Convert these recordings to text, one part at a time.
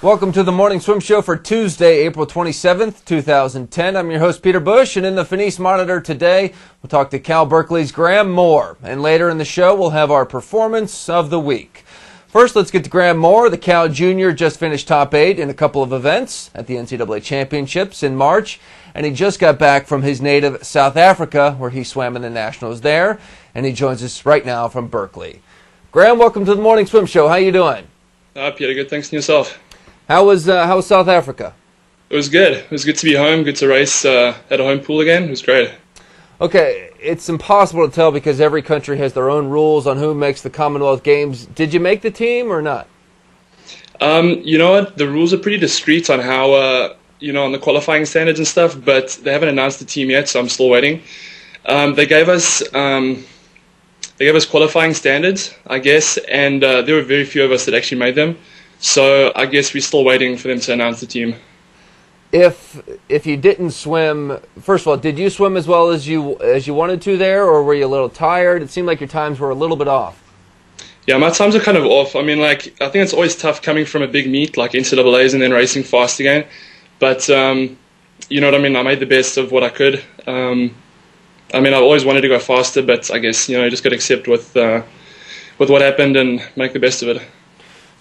Welcome to the Morning Swim Show for Tuesday, April 27th, 2010. I'm your host, Peter Bush, and in the Finis Monitor today, we'll talk to Cal Berkeley's Graeme Moore. And later in the show, we'll have our Performance of the Week. First, let's get to Graeme Moore. The Cal Jr. just finished top 8 in a couple of events at the NCAA Championships in March, and he just got back from his native South Africa, where he swam in the Nationals there, and he joins us right now from Berkeley. Graeme, welcome to the Morning Swim Show. How you doing? Peter, good. Thanks to yourself. How was South Africa? It was good. It was good to be home, good to race at a home pool again. It was great. Okay, it's impossible to tell because every country has their own rules on who makes the Commonwealth Games. Did you make the team or not? You know what? The rules are pretty discreet on how, on the qualifying standards and stuff, but they haven't announced the team yet, so I'm still waiting. They gave us qualifying standards, I guess, and there were very few of us that actually made them. So I guess we're still waiting for them to announce the team. If you didn't swim, first of all, did you swim as well as you wanted to there, or were you a little tired? It seemed like your times were a little bit off. Yeah, my times are kind of off. I mean, I think it's always tough coming from a big meet like NCAAs and then racing fast again. But you know what I mean. I made the best of what I could. I always wanted to go faster, but I guess you just got to accept with what happened and make the best of it.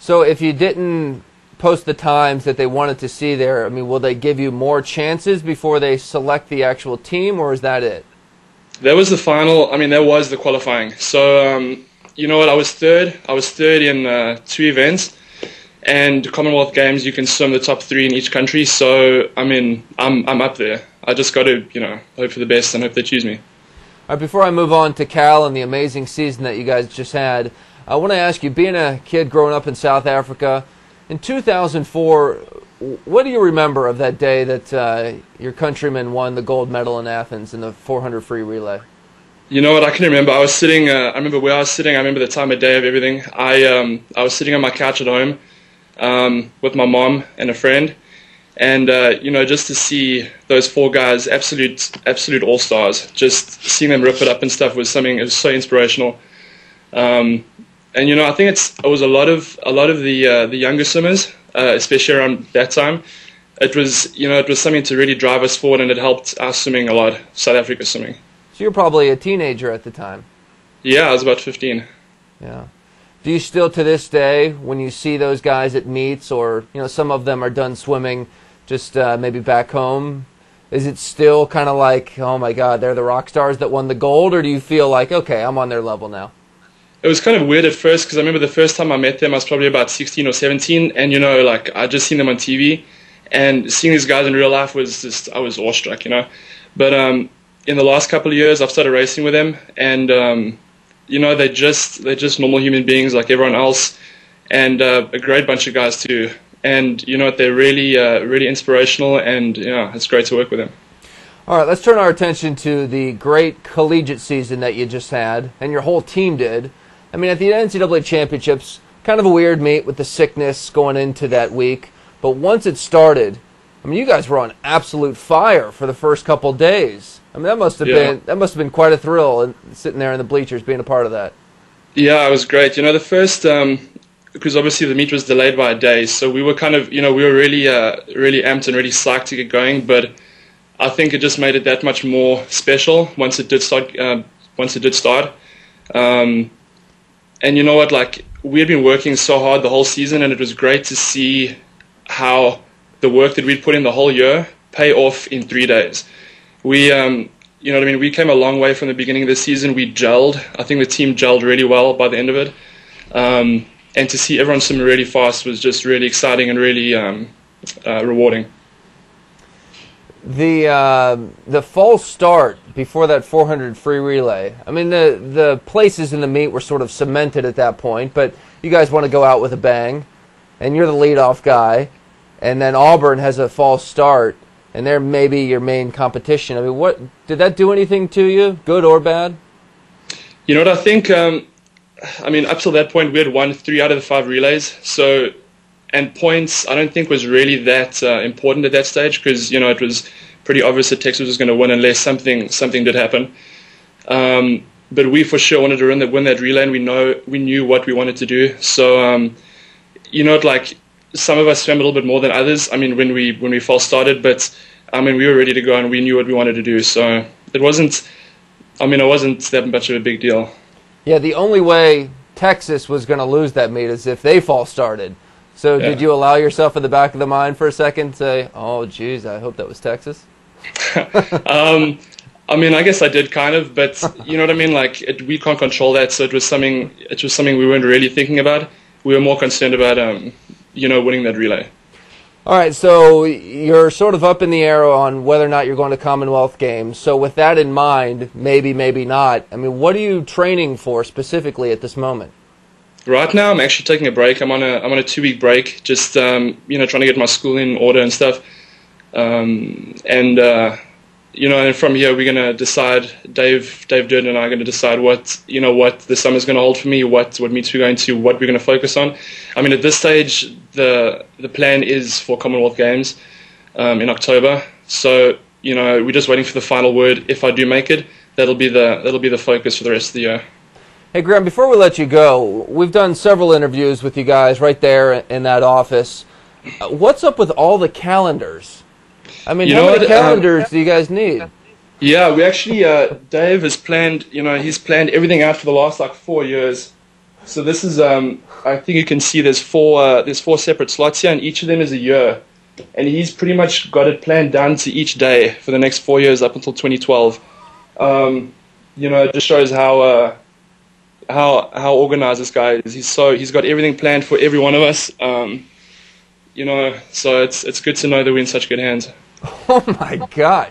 So if you didn't post the times that they wanted to see there, will they give you more chances before they select the actual team, or is that it? That was the final. That was the qualifying. So, you know what? I was third. I was third in 2 events. And Commonwealth Games, you can swim the top 3 in each country. So, I'm up there. I just got to, hope for the best and hope they choose me. All right, before I move on to Cal and the amazing season that you guys just had, I want to ask you, being a kid growing up in South Africa, in 2004, what do you remember of that day that your countrymen won the gold medal in Athens in the 400 free relay? You know what? I can remember. I was sitting. I remember where I was sitting. I remember the time of day of everything. I was sitting on my couch at home with my mom and a friend, and just to see those 4 guys, absolute all stars. Just seeing them rip it up and stuff was something. It was so inspirational. And I think it was a lot of the younger swimmers, especially around that time. It was something to really drive us forward, and it helped our swimming a lot, South Africa swimming. So you're probably a teenager at the time. Yeah, I was about 15. Yeah. Do you still, to this day, when you see those guys at meets, or some of them are done swimming, just maybe back home, is it still kind of like, oh my God, they're the rock stars that won the gold, or do you feel like, okay, I'm on their level now? It was kind of weird at first because I remember the first time I met them, I was probably about 16 or 17, and I just seen them on TV, and seeing these guys in real life was just, I was awestruck, But in the last couple of years, I've started racing with them, and they're just normal human beings like everyone else, and a great bunch of guys too. And they're really inspirational, and it's great to work with them. All right, let's turn our attention to the great collegiate season that you just had, and your whole team did. At the NCAA Championships, kind of a weird meet with the sickness going into that week. But once it started, you guys were on absolute fire for the first couple days. That must have been quite a thrill, and sitting there in the bleachers, being a part of that. Yeah, it was great. The first, because obviously the meet was delayed by a day, so we were kind of, we were really amped and really psyched to get going. But I think it just made it that much more special once it did start. And you know what? We had been working so hard the whole season, and it was great to see how the work that we'd put in the whole year pay off in 3 days. We, we came a long way from the beginning of the season. We gelled. I think the team gelled really well by the end of it. And to see everyone swim really fast was just really exciting and really rewarding. The false start before that 400 free relay, the places in the meet were sort of cemented at that point, but you guys want to go out with a bang, and you're the leadoff guy, and then Auburn has a false start, and they're maybe your main competition. What did that do anything to you, good or bad? You know what, I think, up till that point we had won 3 out of the 5 relays, and points, I don't think was really that important at that stage because it was pretty obvious that Texas was going to win unless something did happen. But we for sure wanted to win that relay, and we knew what we wanted to do. So some of us swam a little bit more than others. I mean, when we first started, but I mean, we were ready to go and we knew what we wanted to do. So it wasn't that much of a big deal. Yeah, the only way Texas was going to lose that meet is if they false started. So Yeah. did you allow yourself in the back of the mind for a second to say, oh, geez, I hope that was Texas? I mean, I guess I did kind of, but you know what I mean? Like, we can't control that, so it was something we weren't really thinking about. We were more concerned about, winning that relay. All right, so you're sort of up in the air on whether or not you're going to Commonwealth Games. So with that in mind, maybe, maybe not, I mean, what are you training for specifically at this moment? Right now, I'm actually taking a break. I'm on a 2-week break, just trying to get my schooling in order and stuff. And from here we're gonna decide. Dave Durden and I are gonna decide what the summer's gonna hold for me, what meets we're going to, what we're gonna focus on. I mean, at this stage, the plan is for Commonwealth Games in October. So we're just waiting for the final word. If I do make it, that'll be the focus for the rest of the year. Hey, Graeme, before we let you go, we've done several interviews with you guys right there in that office. What's up with all the calendars? I mean, how many calendars do you guys need? Yeah, we actually, Dave has planned, he's planned everything out for the last, 4 years. So this is, I think you can see there's four separate slots here, and each of them is a year. And he's pretty much got it planned down to each day for the next 4 years up until 2012. It just shows how organized this guy is. He's got everything planned for every one of us. So it's good to know that we're in such good hands. Oh my gosh.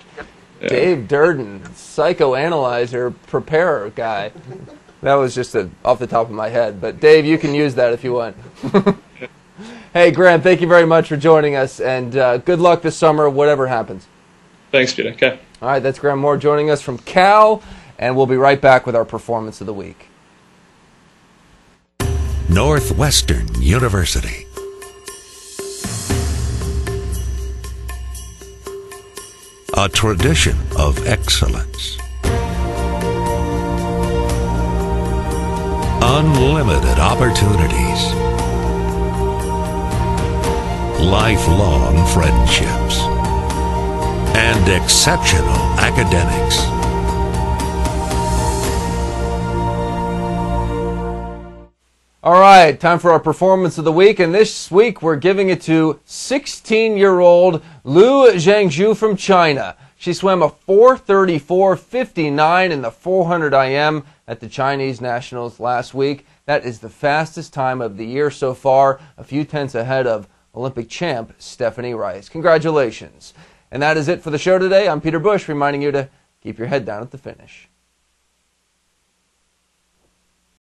Yeah. Dave Durden, psychoanalyzer, preparer guy. That was just off the top of my head. But Dave, you can use that if you want. Hey, Graeme, thank you very much for joining us, and good luck this summer, whatever happens. Thanks, Peter. Okay. All right, that's Graeme Moore joining us from Cal, and we'll be right back with our Performance of the Week. Northwestern University. A tradition of excellence. Unlimited opportunities. Lifelong friendships. And exceptional academics. All right, time for our Performance of the Week, and this week we're giving it to 16-year-old Liu Zhangzhu from China. She swam a 4:34.59 in the 400 IM at the Chinese Nationals last week. That is the fastest time of the year so far, a few tenths ahead of Olympic champ Stephanie Rice. Congratulations. And that is it for the show today. I'm Peter Bush, reminding you to keep your head down at the finish.